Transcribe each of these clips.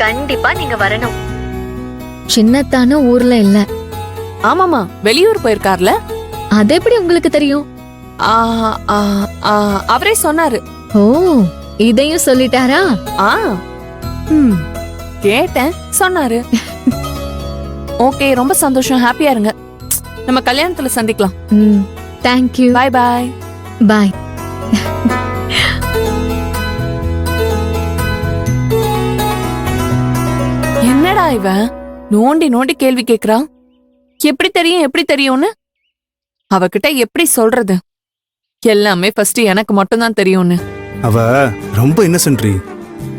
கண்டிப்பா நீங்க வரணும். சின்னத்தான ஊர்ல இல்ல. ஆமாமா, வெளியூர் போயிருக்கார்ல. அது எப்படி உங்களுக்கு தெரியும்? ஆ, ஆ, ஆ, அவரே சொன்னாரு. ஓ, இதையும் சொல்லிட்டாரா? ஆ, கேட்டேன், சொன்னாரு. ஓகே, ரொம்ப சந்தோஷம். ஹாப்பியா இருங்க. நம்ம கல்யாணத்துல சந்திக்கலாம். தேங்க்யூ. பாய் பாய். பாய். என்னடா இவன் நோண்டி நோண்டி கேள்வி கேக்குறான். எப்படி தெரியும் எப்படி தெரியும்னு அவகிட்ட எப்படி சொல்றது? எல்லாமே ஃபர்ஸ்ட் எனக்கு மட்டும் தான் தெரியும்னு. அவ ரொம்ப இன்னசென்ட்ரி.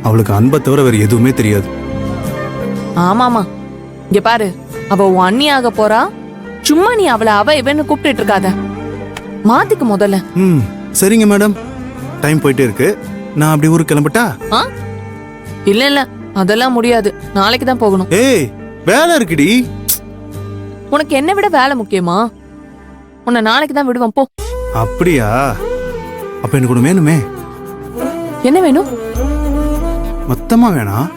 அவளுக்கு அன்பை தவிர வேற எதுவுமே தெரியாது. ஆமாமா, இங்க பாரு, அவ உன் அண்ணி ஆக போறா. சும்மா நீ அவளை அவ இவன்னு கூப்பிட்டு இருக்காத. மாத்திக்கு முதல்ல. சரிங்க மேடம், டைம் போயிட்டே இருக்கு. நான் அப்படி ஊருக்கு கிளம்பட்டா? இல்ல இல்ல, அதெல்லாம் முடியாது. நாளைக்கு தான் போகணும். ஏய், வேலை இருக்குடி. உனக்கு என்ன விட வேலை முக்கியமா? உன்னை நாளைக்கு தான் விடுவான், போ. அப்படியா? அப்ப எனக்கு ஒண்ணு வேணுமே. என்ன வேணும்? மொத்தமா வேணாம்,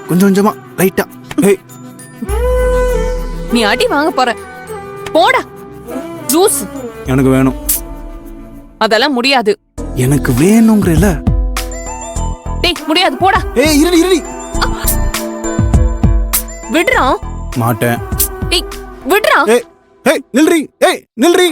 கொஞ்சம் கொஞ்சமா, லைட்டா. ஏய், நீ அடி வாங்க போற. போடா. ஜூஸ் எனக்கு வேணும். அதெல்லாம் முடியாது. எனக்கு வேணும்ங்கறல. டேய், முடியாது, போடா. ஏய், இருடி இருடி. விடுறா. மாட்டேன். டேய், விடுறா. ஏய் ஏய், நில்றி. ஏய், நில்றி.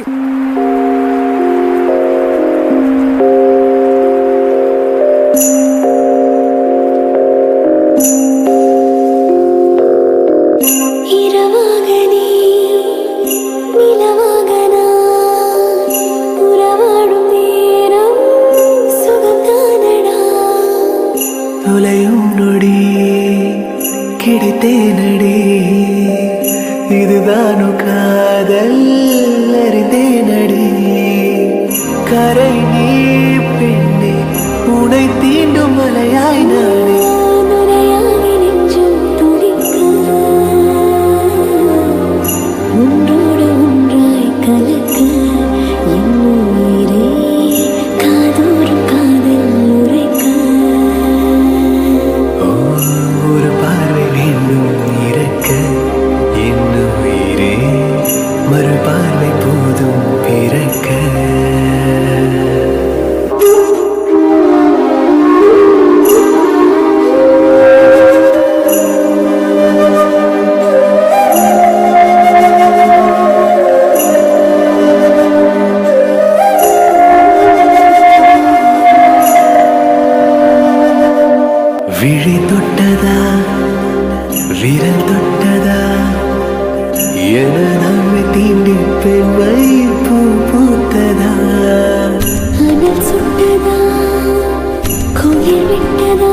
இதுதானு காதல் அறிந்தேனடி. கரை நீ பெண்ணே, உனை தீண்டும் மலையாய் நானே. விழி தொட்டதா, விரல் தொட்டதா, என நம்மை தீண்டி பெண்மை பூ பூத்ததா. அனல் சுட்டதா, கோயில் விட்டதா,